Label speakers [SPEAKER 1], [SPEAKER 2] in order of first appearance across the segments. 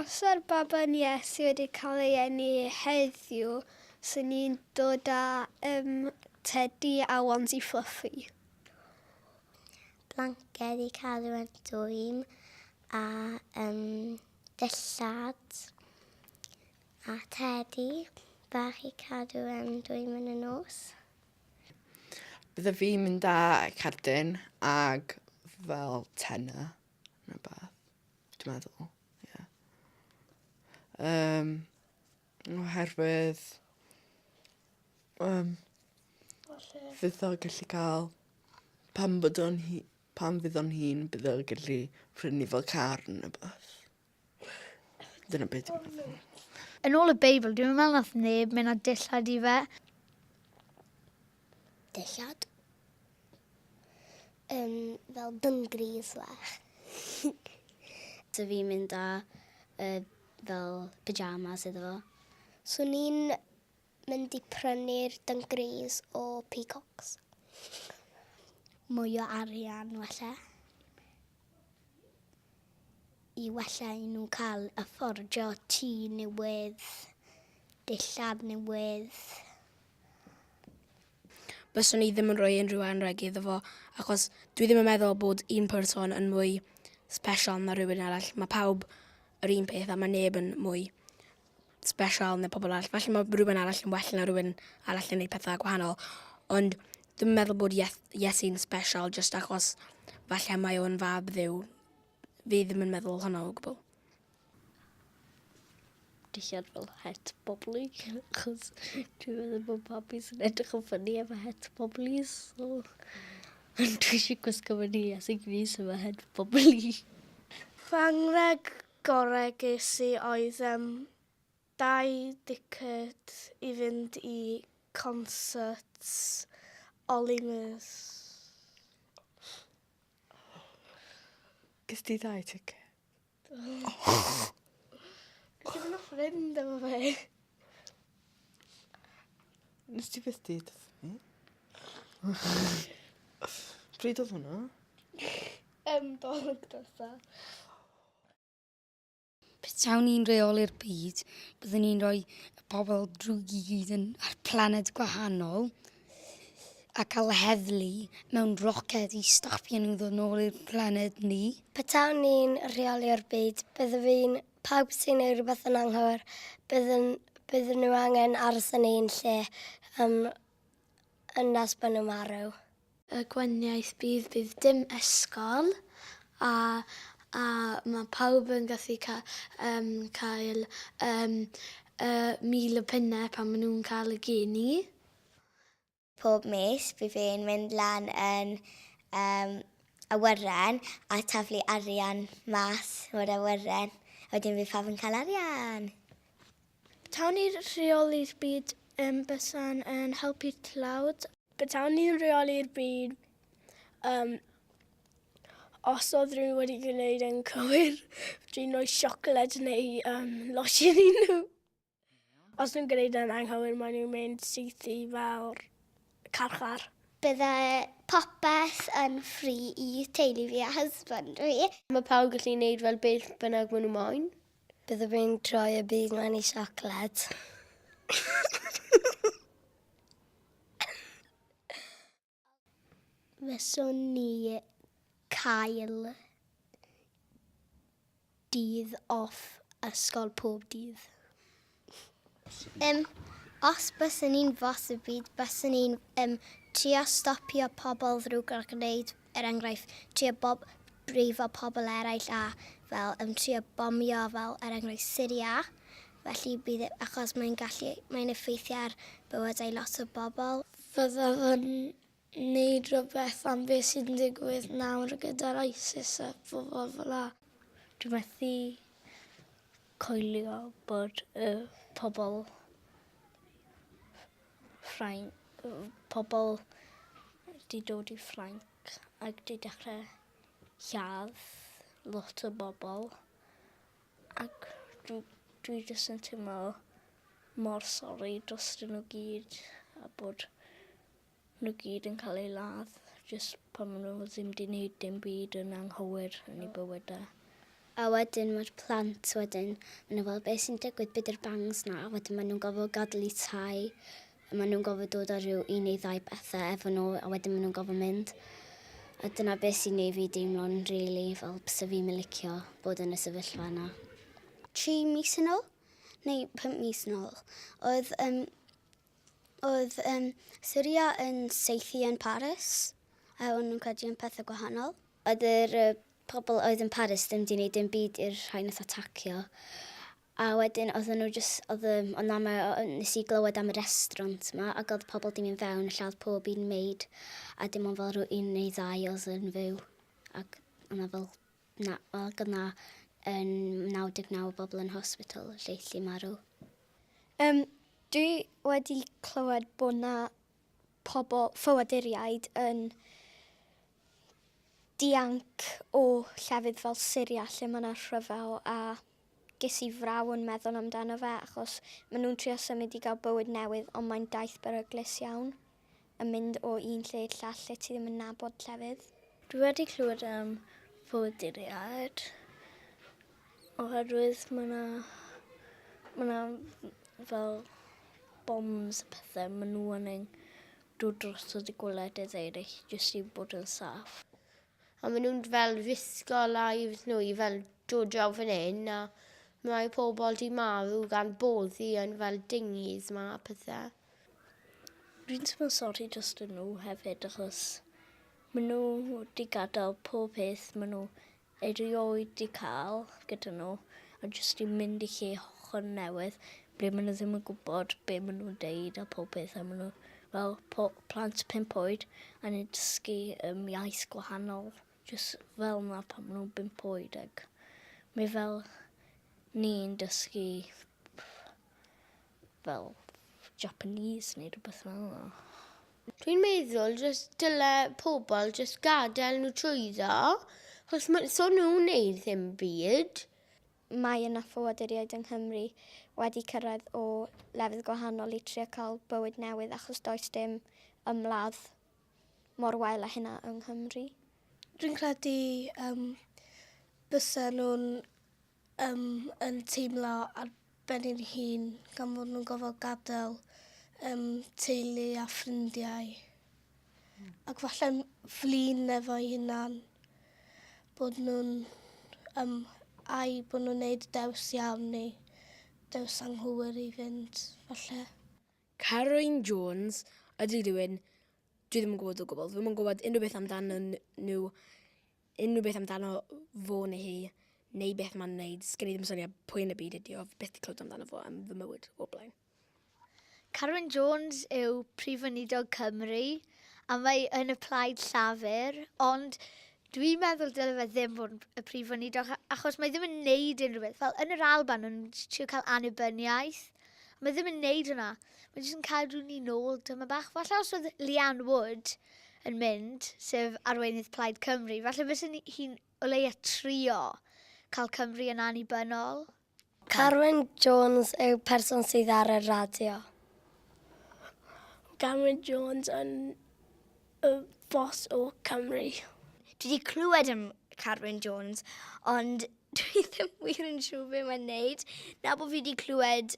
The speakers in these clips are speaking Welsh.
[SPEAKER 1] Os o'r baban Iesu wedi cael ei eni heddiw, sy'n ni'n dod â tedi a onesie fluffy.
[SPEAKER 2] Blanced i cadw yn dwym a dillad a tedi bach i cadw yn dwym yn y nos.
[SPEAKER 3] Bydde fi'n mynd â cerdyn ag fel tenor neu beth, dwi'n meddwl, ie. Oherwydd fydd o gallu cael, pan fydd o'n hun, bydd o'n gallu prynu fel car neu beth. Dyna beth dwi'n meddwl.
[SPEAKER 4] Yn ôl y Beibl, dwi'n meddwl nath neb mynd â dillad i fe.
[SPEAKER 2] Dillad. Fel dyngris fach.
[SPEAKER 5] So fi'n mynd â fel pyjamas iddo fo.
[SPEAKER 2] So ni'n mynd i prynu'r dyngris o peacocks. Mwy o arian wella. I wella i nhw cael affordio tŷ newydd, dillad newydd.
[SPEAKER 6] Byswn i ddim yn rhoi unrhyw anrheg iddo fo, achos dwi ddim yn meddwl bod un person yn mwy special na rhywun arall. Mae pawb yr un peth a mae neb yn mwy special na pobl arall. Falle mae rhywun arall yn well na rhywun arall yn gwneud pethau gwahanol, ond dwi'n meddwl bod Iesu'n special just achos falle mae o'n fab dduw. Fi ddim yn meddwl hwnna o gwbl.
[SPEAKER 5] Dillad fel het bobli, achos dwi'n meddwl bod babis yn edrych yn ffynnu efo het boblis. So, dwi eisiau gwisgo fy ni a sy'n gris efo het bobli.
[SPEAKER 1] Fangreg gorau ges i oedd 2 diced i fynd i concerts Olimers.
[SPEAKER 3] Ges ti 2 ticket?
[SPEAKER 1] Ges i'n ffrind efo fe.
[SPEAKER 3] Nes ti beth di dysgu? Pryd oedd hwnna?
[SPEAKER 1] Dolyg dwytha.
[SPEAKER 7] Petawn ni'n reoli'r byd, byddwn ni'n rhoi y pobl drwy gyd ar planed gwahanol a cael heddlu mewn roced i stopio nhw ddod nôl i'r planed ni.
[SPEAKER 2] Petawn ni'n rheoli'r byd, pawb sy'n neud rhywbeth yn anghywir, bydden nhw angen aros yn un lle yn nes bod nhw marw.
[SPEAKER 1] Y gweniaeth bydd dim ysgol a mae pawb yn gallu cael 1,000 o punnau pan maen nhw'n cael y geni.
[SPEAKER 2] Pob mis, bydd fi'n mynd lan yn awyren a taflu arian mas o'r awyren. A wedyn bydd pawb yn cael arian.
[SPEAKER 1] Betawn ni'n rheoli'r byd bysan yn helpu tlawd. Betawn ni'n rheoli'r byd os oedd rhywun wedi gwneud yn cywir, dwi'n rhoi siocled neu losin i nhw. Os nhw'n gwneud yn anghywir, maen nhw'n mynd syth i fel carchar.
[SPEAKER 2] Bydde popeth yn ffri i teulu fi a husband fi.
[SPEAKER 5] Mae pawb gallu gwneud fel beth bynnag maen nhw moyn.
[SPEAKER 2] Bydde fi'n troi y byd mewn i siocled. Fyswn ni cael dydd off ysgol pob dydd. Os byswn ni'n fos y byd, byswn ni'n trio stopio pobl ddrwg ar gwneud, enghraifft, trio brifo pobl eraill a fel trio bomio fel enghraifft Syria. Felly bydd, achos mae'n effeithio ar bywydau lot o bobl.
[SPEAKER 1] Fyddaf yn wneud rhywbeth am beth sy'n digwydd nawr gyda'r ISIS a pobl fel la.
[SPEAKER 5] Dwi'n methu coelio bod pobl wedi dod i Ffrainc ac wedi dechrau lladd lot o bobl. Ac dwi jyst yn teimlo mor sori dros nhw gyd a bod nhw gyd yn cael ei ladd jyst pan maen nhw ddim wedi gwneud dim byd yn anghywir yn eu bywydau.
[SPEAKER 2] A wedyn mae'r plant wedyn, maen nhw fel beth sy'n digwydd bydd yr bangs na, a wedyn maen nhw'n gofod gadael i tai, a maen nhw'n gofod dod ar ryw 1 neu 2 bethau efo nhw, a wedyn maen nhw'n gofod mynd. A dyna beth sy'n neud fi deimlo'n rili fel bysa fi'n licio bod yn y sefyllfa yna. 3 mis yn ôl, neu 5 mis yn ôl, oedd Syria yn saethu yn Paris, a o'n nhw'n credu yn pethau gwahanol. Oedd yr pobl oedd yn Paris ddim wedi gwneud dim byd i'r rhai nath atacio. A wedyn nes i glywed am y restaurant yma, ac oedd pobl di mynd fewn, lladd pob un meid, a dim ond fel rhyw 1 neu 2 oedd yn fyw. Ac yna fel, gyda 99 bobl yn hospital, lleithu marw.
[SPEAKER 8] Dwi wedi clywed bod na pobl ffoaduriaid yn dianc o llefydd fel Syria lle mae yna rhyfel a ges i fraw yn meddwl amdano fe achos maen nhw'n trio symud i gael bywyd newydd ond mae'n daith beryglus iawn yn mynd o un lle i'r llall lle ti ddim yn nabod llefydd.
[SPEAKER 5] Dwi wedi clywed am ffoaduriaid oherwydd mae yna fel bombs a pethau maen nhw yn dod drosodd i gwledydd eraill jyst i bod yn saff.
[SPEAKER 9] A maen nhw'n fel risgo lives nhw i fel dod draw fan hyn a mae pobl di marw gan boddi yn fel dinghies ma a pethau.
[SPEAKER 5] Dwi'n teimlo sori jyst yn nhw hefyd achos maen nhw wedi gadael pob peth maen nhw erioed di cael gyda nhw a jyst i mynd i lle hollol newydd ble maen nhw ddim yn gwybod be maen nhw'n deud a pob peth a maen nhw fel plant 5 oed a ni'n dysgu iaith gwahanol jyst fel yna pan maen nhw'n 5 oed ac mae fel ni'n dysgu fel Japanese neu rhywbeth fel yna.
[SPEAKER 9] Dwi'n meddwl dyle pobl gadael nhw trwyddo, achos so nhw'n neud ddim byd.
[SPEAKER 8] Mae yna ffoaduriaid yng Nghymru wedi cyrraedd o lefydd gwahanol i trio cael bywyd newydd achos does dim ymladd mor wael â hynna yng Nghymru.
[SPEAKER 1] Dwi'n credu bysa nhw'n yn teimlo ar ben i'n hun gan fod nhw'n gofod gadael teulu a ffrindiau. Ac falle'n flin efo'i hunan bod nhw'n bod nhw'n neud dews iawn neu dews anghywir i fynd, falle.
[SPEAKER 6] Carwyn Jones ydy rhywun dwi ddim yn gwybod o gwbl. Dwi ddim yn gwybod unrhyw beth amdano nhw, unrhyw beth amdano fo neu hi, neu beth mae'n neud. Sgen i ddim syniad pwy yn y byd ydi o, beth di clywed amdano fo am fy mywyd o blaen.
[SPEAKER 4] Carwyn Jones yw Prif Weinidog Cymru a mae yn y plaid llafur, ond dwi'n meddwl dyle fe ddim bod y Prif Weinidog achos mae ddim yn neud unrhyw beth. Fel yn yr Alban nhw'n trio cael annibyniaeth, mae ddim yn neud hwnna. Mae jyst yn cadw ni nôl dyma bach. Falle os oedd Leanne Wood yn mynd, sef arweinydd Plaid Cymru, falle fysa hi'n o leia trio cael Cymru yn annibynnol.
[SPEAKER 2] Carwyn Jones yw person sydd ar y radio.
[SPEAKER 1] Carwyn Jones yn y boss o Cymru.
[SPEAKER 8] Dwi wedi clywed am Carwyn Jones, ond dwi ddim wir yn siŵr beth mae'n neud. Na bod fi wedi clywed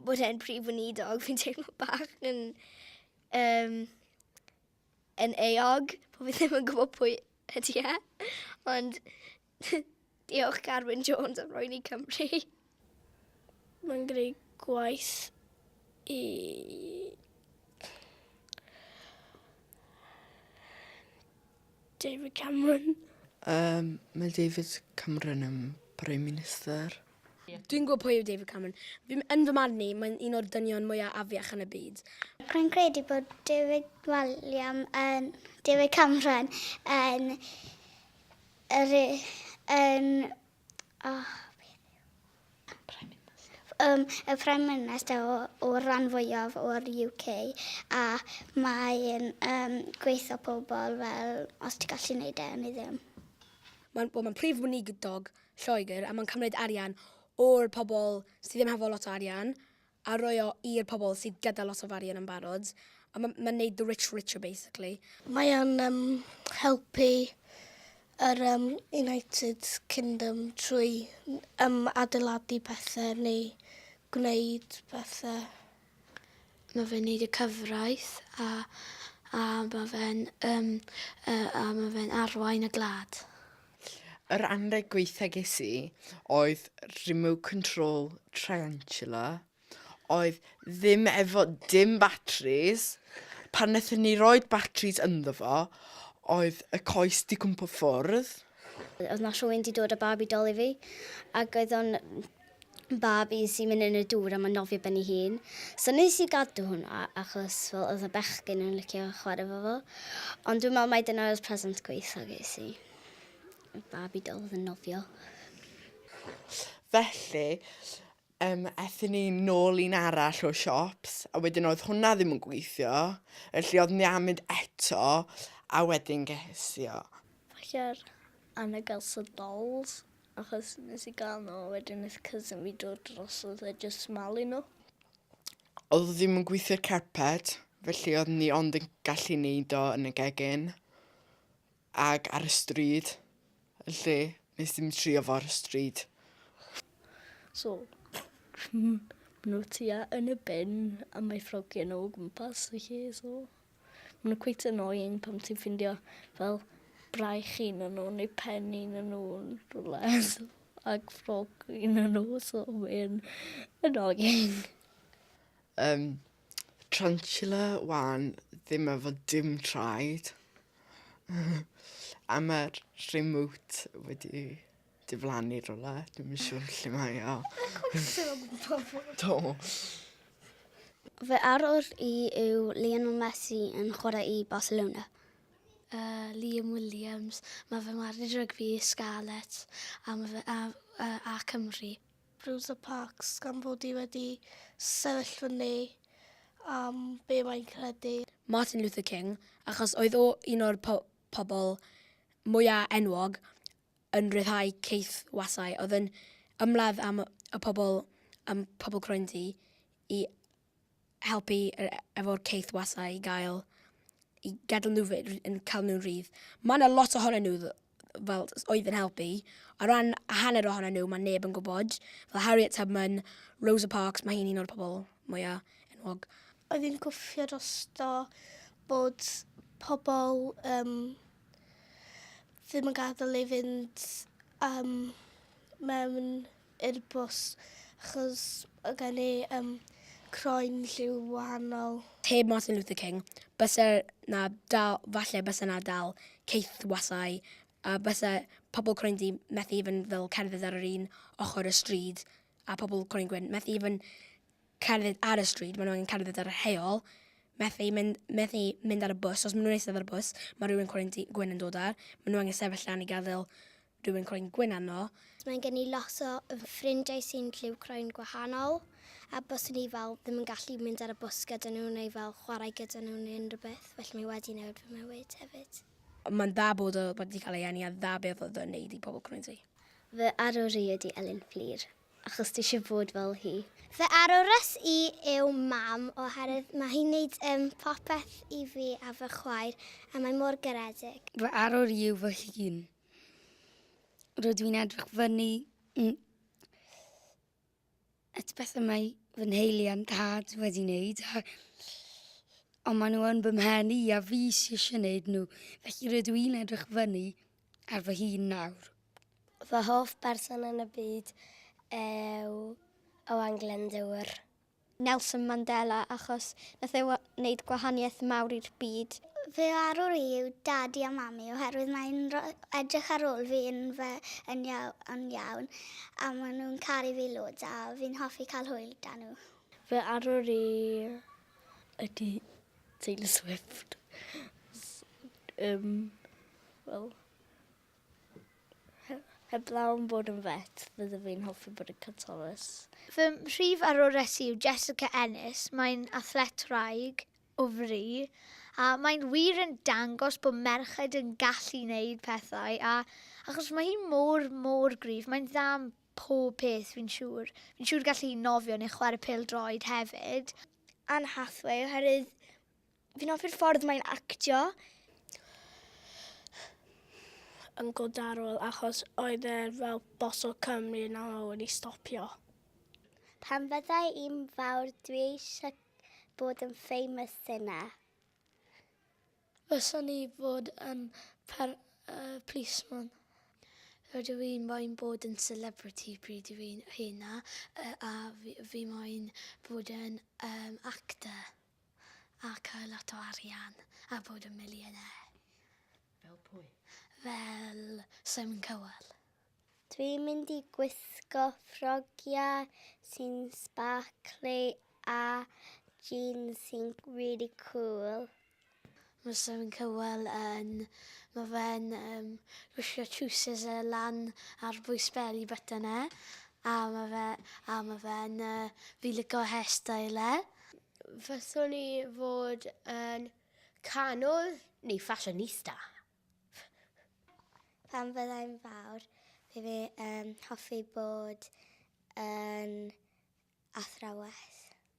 [SPEAKER 8] bod e'n prif weinidog, fi'n teimlo bach yn eog, bod fi ddim yn gwybod pwy ydy e. Ond diolch Carwyn Jones am roi ni Cymru.
[SPEAKER 1] Mae'n gwneud gwaith i David Cameron.
[SPEAKER 3] Mae David Cameron yn Prime Minister.
[SPEAKER 6] Dwi'n gwybod pwy yw David Cameron. Yn fy marn ni, mae'n un o'r dynion mwyaf afiach yn y byd.
[SPEAKER 2] Rwy'n credu bod David Cameron y Prime Minister o ran fwyaf o'r UK a mae'n gweithio pobl fel os ti'n gallu gwneud e neu ddim.
[SPEAKER 6] Mae'n prif weinidog Lloegr a mae'n cymryd arian o'r pobl sydd ddim hefo lot o arian a roi o i'r pobl sydd gyda lot o arian yn barod. A mae'n neud the rich richer, basically.
[SPEAKER 1] Mae o'n helpu United Kingdom trwy adeiladu pethau neu gwneud pethau.
[SPEAKER 6] Mae fe'n neud y cyfraith a mae fe'n arwain y glad.
[SPEAKER 3] Yr anreg gweitha ges i oedd remote control tarantula, oedd ddim efo dim batteries. Pan wnaethon ni roed batteries ynddo fo, oedd y coes di cwmpo ffwrdd.
[SPEAKER 2] Oedd na rhywun wedi dod â babi dol i fi, ac oedd o'n babi sy'n mynd yn y dŵr a mae'n nofio ben ei hun. So nes i gadw hwnna, achos oedd y bechgyn yn licio chwarae fo fo. Ond dwi'n meddwl mai dyna oedd present gweitha ges i. Y babi dol oedd yn nofio.
[SPEAKER 3] Felly, ethon ni nôl un arall o siops, a wedyn oedd hwnna ddim yn gweithio. Felly oedd ni am mynd eto, a wedyn ges i o.
[SPEAKER 5] Falle'r anagels y dolls, achos nes i gael nhw, wedyn nes cousin fi dod dros oedd e jyst malu nhw.
[SPEAKER 3] Oedd ddim yn gweithio'r carped, felly oedd ni ond yn gallu neud o yn y gegin ag ar y stryd. Felly, nes ddim trio fo ar y stryd.
[SPEAKER 5] So, maen nhw tua yn y bin a mae ffrogiau nhw o gwmpas y lle, so maen nhw quite annoying pam ti'n ffindio fel braich un yn nhw neu pen un yn nhw yn rhywle ag ffrog un yn nhw, so mae'n annoying.
[SPEAKER 3] Tarantula wan ddim efo dim traed. A mae'r remote wedi diflannu rhywle. Dwi'n yn siŵr lle mae o. Do.
[SPEAKER 2] Fy arwr i yw Lionel Messi yn chwarae i Barcelona.
[SPEAKER 6] Liam Williams, mae fe married rygbi i Scarlett a Cymru.
[SPEAKER 1] Rosa Parks gan fod i wedi sefyll fyny am be mae'n credu.
[SPEAKER 6] Martin Luther King, achos oedd o un o'r pobl mwyaf enwog yn rhyddhau ceith wasau. Oedd yn ymladd am y pobl croen di i helpu efo'r ceith wasau i gadael nhw yn cael nhw'n rhydd. Mae yna lot ohonyn nhw fel oedd yn helpu. O ran hanner ohonyn nhw, mae neb yn gwybod. Fel Harriet Tubman, Rosa Parks, mae hi'n un o'r pobl mwyaf enwog.
[SPEAKER 1] Oedd hi'n gwffio drosto bod pobl ddim yn gadael ei fynd mewn i'r bws, achos oedd gen i croen lliw wahanol.
[SPEAKER 6] Heb Martin Luther King, falle bysa na dal ceith wasau, a bysa pobl croen di methu even fel cerdded ar yr un ochr y stryd, a pobl croen gwyn methu even cerdded ar y stryd, maen nhw'n cerdded ar y heol, methu mynd ar y bws. Os maen nhw'n eistedd ar y bws, mae rhywun croen gwyn yn dod ar, maen nhw'n sefyll lan i gadael rhywun croen gwyn arno.
[SPEAKER 2] Mae gen i lot o ffrindiau sy'n lliw croen gwahanol, a bys ni fel ddim yn gallu mynd ar y bws gyda nhw neu fel chwarae gyda nhw neu unrhyw beth, felly mae wedi newid fy mywyd hefyd.
[SPEAKER 6] Mae'n dda bod o wedi cael ei eni a dda beth oedd yn neud i pobl croen di.
[SPEAKER 2] Fy arwr i ydi Elin Fflir, achos ti eisiau bod fel hi. Fy arwrys i yw mam, oherwydd mae hi'n neud popeth i fi a fy chwaer, a mae mor garedig.
[SPEAKER 7] Fy arwr i yw fy hun. Rydw i'n edrych fyny at beth mae fy nheulu a'n dad wedi wneud. Ond maen nhw yn bymhenni a fi sy'n eisiau wneud nhw. Felly rydw i'n edrych fyny ar fy hun nawr.
[SPEAKER 2] Fy hoff berson yn y byd yw Owain Glyndŵr. Nelson Mandela, achos nath e wneud gwahaniaeth mawr i'r byd. Fy arwr i yw dadi a mami, oherwydd mae'n edrych ar ôl fi yn iawn, a maen nhw'n caru fi loads, a fi'n hoffi cael hwyl da nhw.
[SPEAKER 5] Fy arwr i ydi Taylor Swift. Wel, heblaw yn bod yn vet, fydde fi'n hoffi bod yn Catolus.
[SPEAKER 4] Fy rhif arwres yw Jessica Ennis. Mae'n athlet wraig o fri. A mae'n wir yn dangos bod merched yn gallu wneud pethau. A achos mae hi mor gryf, mae'n dda am pob peth, fi'n siŵr. Fi'n siŵr gallu hi nofio neu chwarae pêl-droed hefyd.
[SPEAKER 8] Anne Hathaway, oherwydd fi'n hoffi'r ffordd mae'n actio.
[SPEAKER 1] yn godarol achos oedd e fel bos o Cymru nawr wedi stopio.
[SPEAKER 2] Pan byddai un fawr, dwi eisiau bod yn famous yna.
[SPEAKER 5] Fyswn i fod yn policeman. Rydw i'n moyn bod yn celebrity pryd fi'n hynna, a fi moyn bod yn actor a cael lot o arian a bod yn millionaire.
[SPEAKER 3] Fel pwy?
[SPEAKER 5] Fel Simon Cowell.
[SPEAKER 2] Dwi'n mynd i gwisgo ffrogiau sy'n sparkly a jeans sy'n really cool.
[SPEAKER 5] Mae Simon Cowell mae fe'n gwisgo trwsus lan ar bwys beli bytynau, a mae fe'n fi licio hairstyle e.
[SPEAKER 9] Fyswn i fod yn canwr neu fashionista.
[SPEAKER 2] Pan byddai'n fawr, fi hoffi bod yn athrawes.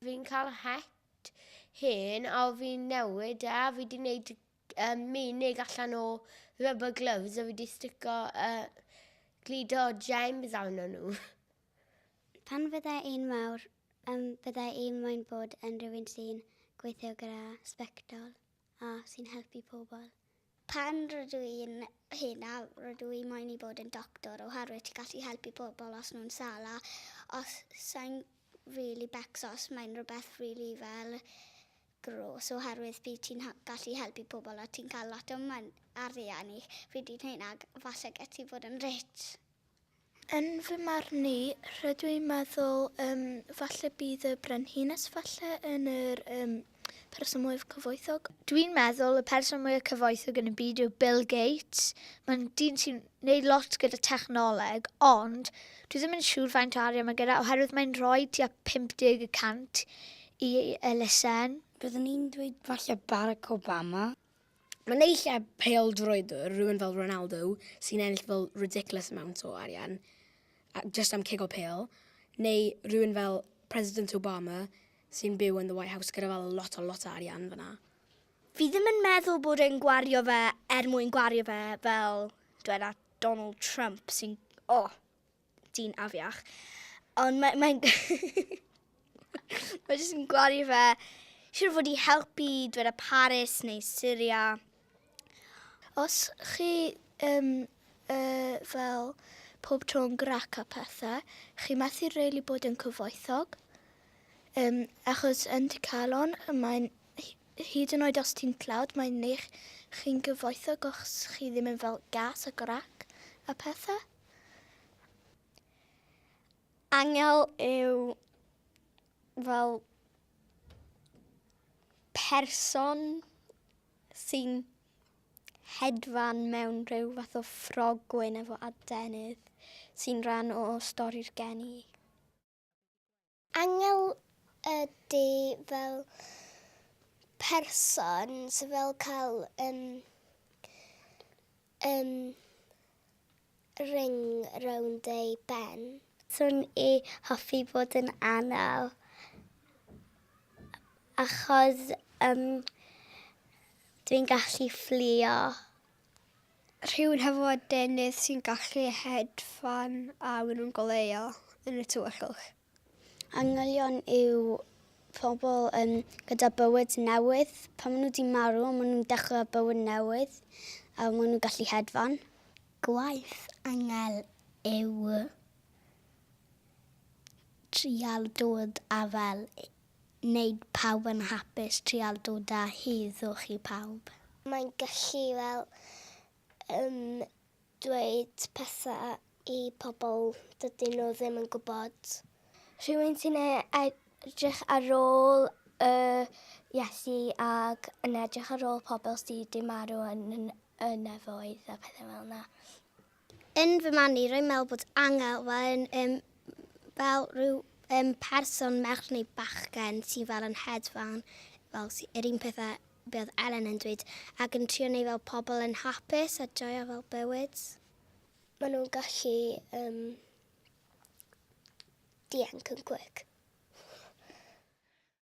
[SPEAKER 9] Fi'n cael het hyn a fi'n newid a fi wedi gwneud menig allan o rubber gloves a fi wedi stico glido gems arno nhw.
[SPEAKER 2] Pan fyddai un mawr, byddai un moyn bod yn rhywun sy'n gweithio gyda sbectol a sy'n helpu pobl. Pan rydw i'n hynna, rydw i moyn i bod yn doctor oherwydd ti'n gallu helpu pobl os nhw'n sala. Os sa'n really becso, os mae'n rhywbeth really fel gros oherwydd bydd ti'n gallu helpu pobl a ti'n cael lot o arian i rydw i'n hynna, falle get ti bod yn rich.
[SPEAKER 1] Yn fy marn i, rydw i'n meddwl falle bydd y brenhines falle yn yr person mwyaf cyfoethog.
[SPEAKER 4] Dwi'n meddwl y person mwyaf cyfoethog yn y byd yw Bill Gates. Mae'n dyn sy'n gwneud lot gyda technoleg, ond dwi ddim yn siŵr faint o arian mae gyda, oherwydd mae'n rhoi tua 50% i elusen.
[SPEAKER 7] Byddwn i'n dweud falle Barack Obama.
[SPEAKER 6] Mae'n eisiau pêl-droedwr, rhywun fel Ronaldo, sy'n ennill fel ridiculous amount o arian, just am cigo pêl, neu rhywun fel President Obama, sy'n byw yn the White House gyda fel lot o arian fyna.
[SPEAKER 1] Fi ddim yn meddwl bod e'n gwario fe mwyn gwario fe fel dweud Donald Trump sy'n, dyn afiach. Ond mae'n mae jyst yn gwario fe, siŵr fod i helpu dweud Paris neu Syria. Os chi fel pob tro'n grac a pethau, chi methu rili bod yn cyfoethog. Achos yn dy calon, mae'n hyd yn oed os ti'n tlawd, mae'n neich chi'n gyfoethog os chi ddim yn fel gas a grac a pethau.
[SPEAKER 2] Angel yw fel person sy'n hedfan mewn rhyw fath o ffrog gwyn efo adenydd sy'n rhan o stori'r geni. Angel ydy fel person sy'n fel cael ring rownd ei ben. Swn i hoffi bod yn Enau achos dwi'n gallu fflio. Rhywun hefo adenydd sy'n gallu hedfan a wyn nhw'n goleio yn y tywyllwch. Angholion yw pobl gyda bywyd newydd. Pan maen nhw wedi marw, maen nhw'n dechrau bywyd newydd a maen nhw'n gallu hedfan. Gwaith angel yw trial dod a fel wneud pawb yn hapus, trial dod â heddwch i pawb. Mae'n gallu fel dweud pethau i pobl dydyn nhw ddim yn gwybod. Rhywun sy'n edrych ar ôl Iesu ac yn edrych ar ôl pobl sydd wedi marw yn y nefoedd a pethau fel yna. Yn fy man i, rwy'n meddwl bod angel fel rhyw person merch neu bachgen sy'n fel yn hedfan, fel yr un pethau bydd Ellen yn dweud, ac yn trio neu fel pobl yn hapus a joio fel bywyd. Maen nhw'n gallu dianc yn quick.